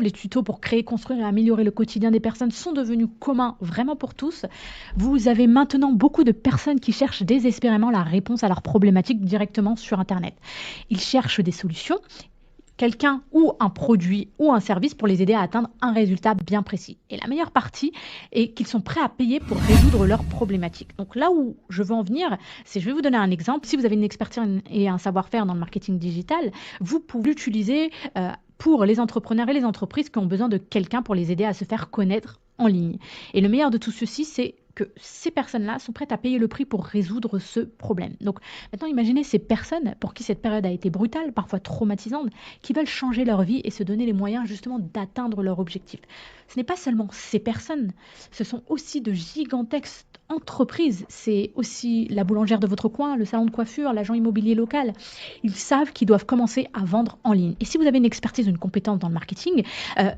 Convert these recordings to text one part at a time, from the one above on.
Les tutos pour créer, construire et améliorer le quotidien des personnes sont devenus communs vraiment pour tous. Vous avez maintenant beaucoup de personnes qui cherchent désespérément la réponse à leurs problématiques directement sur Internet. Ils cherchent des solutions, quelqu'un ou un produit ou un service pour les aider à atteindre un résultat bien précis. Et la meilleure partie est qu'ils sont prêts à payer pour résoudre leurs problématiques. Donc là où je veux en venir, c'est je vais vous donner un exemple. Si vous avez une expertise et un savoir-faire dans le marketing digital, vous pouvez l'utiliser pour les entrepreneurs et les entreprises qui ont besoin de quelqu'un pour les aider à se faire connaître en ligne. Et le meilleur de tout ceci, c'est que ces personnes-là sont prêtes à payer le prix pour résoudre ce problème. Donc maintenant, imaginez ces personnes pour qui cette période a été brutale, parfois traumatisante, qui veulent changer leur vie et se donner les moyens justement d'atteindre leur objectif. Ce n'est pas seulement ces personnes, ce sont aussi de gigantesques entreprises. C'est aussi la boulangère de votre coin, le salon de coiffure, l'agent immobilier local. Ils savent qu'ils doivent commencer à vendre en ligne. Et si vous avez une expertise, une compétence dans le marketing,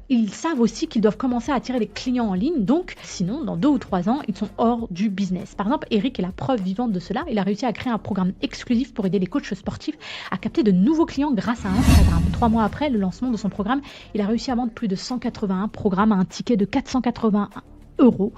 ils savent aussi qu'ils doivent commencer à attirer des clients en ligne. Donc, sinon, dans 2 ou 3 ans, ils sont hors du business. Par exemple, Eric est la preuve vivante de cela. Il a réussi à créer un programme exclusif pour aider les coachs sportifs à capter de nouveaux clients grâce à Instagram. 3 mois après le lancement de son programme, il a réussi à vendre plus de 181 programmes à un ticket de 481 euros.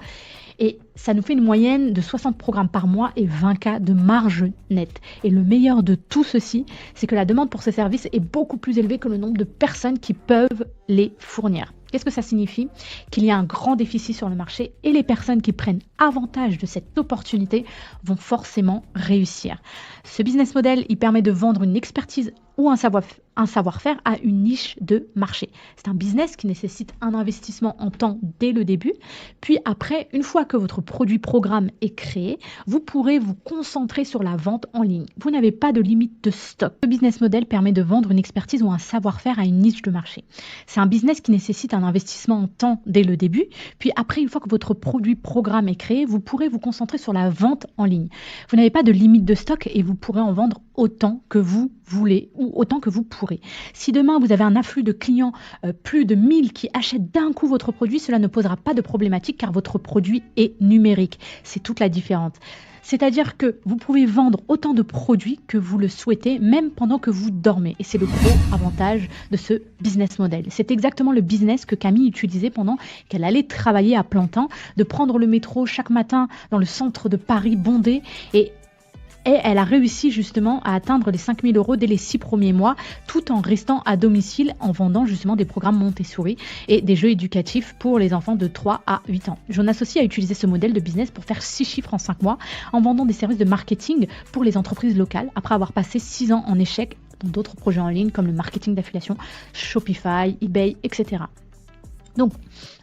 Et ça nous fait une moyenne de 60 programmes par mois et 20K de marge nette. Et le meilleur de tout ceci, c'est que la demande pour ces services est beaucoup plus élevée que le nombre de personnes qui peuvent les fournir. Qu'est-ce que ça signifie? Qu'il y a un grand déficit sur le marché et les personnes qui prennent avantage de cette opportunité vont forcément réussir. Ce business model, il permet de vendre une expertise ou un savoir-faire à une niche de marché. C'est un business qui nécessite un investissement en temps dès le début. Puis après, une fois que votre produit-programme est créé, vous pourrez vous concentrer sur la vente en ligne. Vous n'avez pas de limite de stock. Ce business model permet de vendre une expertise ou un savoir-faire à une niche de marché. C'est un business qui nécessite un investissement en temps dès le début. Puis après, une fois que votre produit-programme est créé, vous pourrez vous concentrer sur la vente en ligne. Vous n'avez pas de limite de stock et vous pourrez en vendre autant que vous voulez ou autant que vous pourrez. Si demain vous avez un afflux de clients, plus de 1000 qui achètent d'un coup votre produit, cela ne posera pas de problématique car votre produit est numérique. C'est toute la différence. C'est-à-dire que vous pouvez vendre autant de produits que vous le souhaitez, même pendant que vous dormez. Et c'est le gros avantage de ce business model. C'est exactement le business que Camille utilisait pendant qu'elle allait travailler à plein temps, de prendre le métro chaque matin dans le centre de Paris bondé et elle a réussi justement à atteindre les 5 000 € dès les 6 premiers mois, tout en restant à domicile en vendant justement des programmes Montessori et des jeux éducatifs pour les enfants de 3 à 8 ans. Jonas aussi a utilisé ce modèle de business pour faire 6 chiffres en 5 mois en vendant des services de marketing pour les entreprises locales après avoir passé 6 ans en échec dans d'autres projets en ligne comme le marketing d'affiliation, Shopify, eBay, etc. Donc,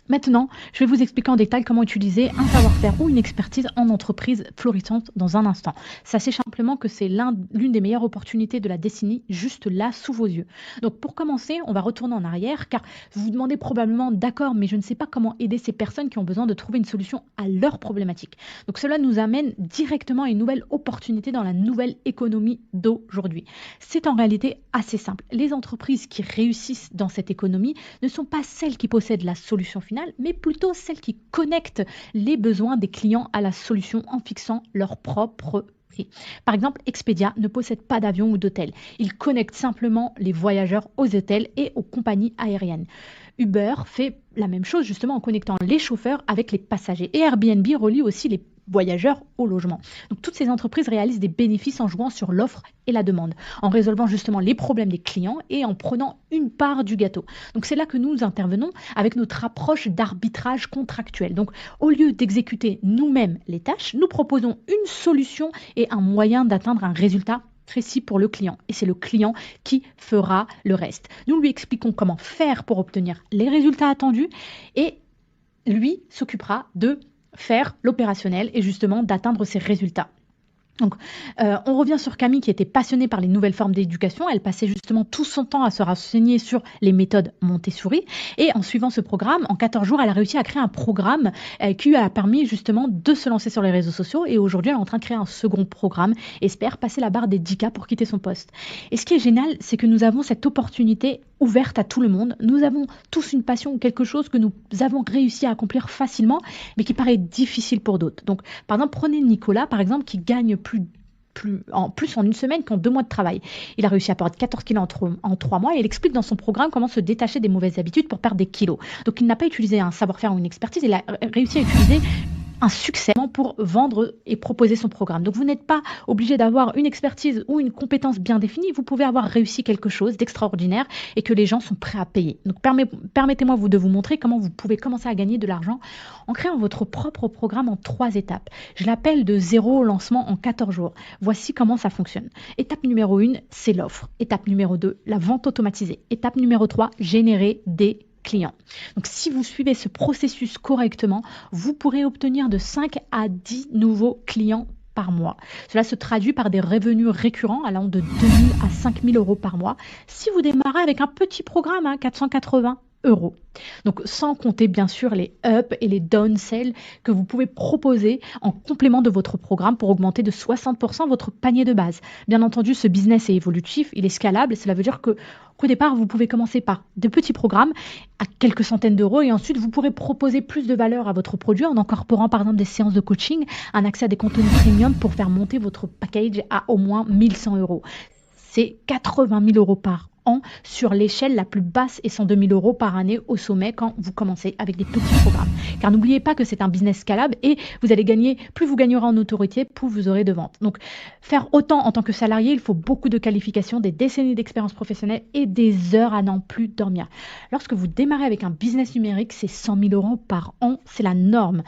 maintenant, je vais vous expliquer en détail comment utiliser un savoir-faire ou une expertise en entreprise florissante dans un instant. Sachez simplement que c'est l'une des meilleures opportunités de la décennie, juste là, sous vos yeux. Donc pour commencer, on va retourner en arrière, car vous vous demandez probablement, d'accord, mais je ne sais pas comment aider ces personnes qui ont besoin de trouver une solution à leurs problématiques. Donc cela nous amène directement à une nouvelle opportunité dans la nouvelle économie d'aujourd'hui. C'est en réalité assez simple. Les entreprises qui réussissent dans cette économie ne sont pas celles qui possèdent la solution finale, mais plutôt celles qui connectent les besoins des clients à la solution en fixant leur propre prix. Par exemple, Expedia ne possède pas d'avion ou d'hôtel. Il connecte simplement les voyageurs aux hôtels et aux compagnies aériennes. Uber fait la même chose justement en connectant les chauffeurs avec les passagers. Et Airbnb relie aussi les voyageurs au logement. Donc toutes ces entreprises réalisent des bénéfices en jouant sur l'offre et la demande, en résolvant justement les problèmes des clients et en prenant une part du gâteau. Donc c'est là que nous intervenons avec notre approche d'arbitrage contractuel. Donc au lieu d'exécuter nous-mêmes les tâches, nous proposons une solution et un moyen d'atteindre un résultat précis pour le client. Et c'est le client qui fera le reste. Nous lui expliquons comment faire pour obtenir les résultats attendus et lui s'occupera de faire l'opérationnel et justement d'atteindre ces résultats. Donc, on revient sur Camille qui était passionnée par les nouvelles formes d'éducation. Elle passait justement tout son temps à se renseigner sur les méthodes Montessori. Et en suivant ce programme, en 14 jours, elle a réussi à créer un programme qui lui a permis justement de se lancer sur les réseaux sociaux. Et aujourd'hui, elle est en train de créer un second programme. Espère passer la barre des 10K pour quitter son poste. Et ce qui est génial, c'est que nous avons cette opportunité ouverte à tout le monde. Nous avons tous une passion ou quelque chose que nous avons réussi à accomplir facilement, mais qui paraît difficile pour d'autres. Donc, par exemple, prenez Nicolas, par exemple, qui gagne plus plus en une semaine qu'en 2 mois de travail. Il a réussi à perdre 14 kilos en 3 mois et il explique dans son programme comment se détacher des mauvaises habitudes pour perdre des kilos. Donc il n'a pas utilisé un savoir-faire ou une expertise, il a réussi à utiliser un succès pour vendre et proposer son programme. Donc vous n'êtes pas obligé d'avoir une expertise ou une compétence bien définie, vous pouvez avoir réussi quelque chose d'extraordinaire et que les gens sont prêts à payer. Donc permettez-moi de vous montrer comment vous pouvez commencer à gagner de l'argent en créant votre propre programme en 3 étapes. Je l'appelle de zéro au lancement en 14 jours. Voici comment ça fonctionne. Étape numéro 1, c'est l'offre. Étape numéro 2, la vente automatisée. Étape numéro 3, générer des clients. Donc si vous suivez ce processus correctement, vous pourrez obtenir de 5 à 10 nouveaux clients par mois. Cela se traduit par des revenus récurrents allant de 2 000 à 5 000 euros par mois si vous démarrez avec un petit programme à 480 euros. Donc sans compter bien sûr les up et les down sell que vous pouvez proposer en complément de votre programme pour augmenter de 60% votre panier de base. Bien entendu, ce business est évolutif, il est scalable, cela veut dire qu'au départ, vous pouvez commencer par de petits programmes à quelques centaines d'euros et ensuite vous pourrez proposer plus de valeur à votre produit en incorporant par exemple des séances de coaching, un accès à des contenus premium pour faire monter votre package à au moins 1100 euros. C'est 80 000 euros par an sur l'échelle la plus basse et 102 000 euros par année au sommet quand vous commencez avec des petits programmes. Car n'oubliez pas que c'est un business scalable et vous allez gagner, plus vous gagnerez en autorité, plus vous aurez de ventes. Donc faire autant en tant que salarié, il faut beaucoup de qualifications, des décennies d'expérience professionnelle et des heures à n'en plus dormir. Lorsque vous démarrez avec un business numérique, c'est 100 000 euros par an, c'est la norme.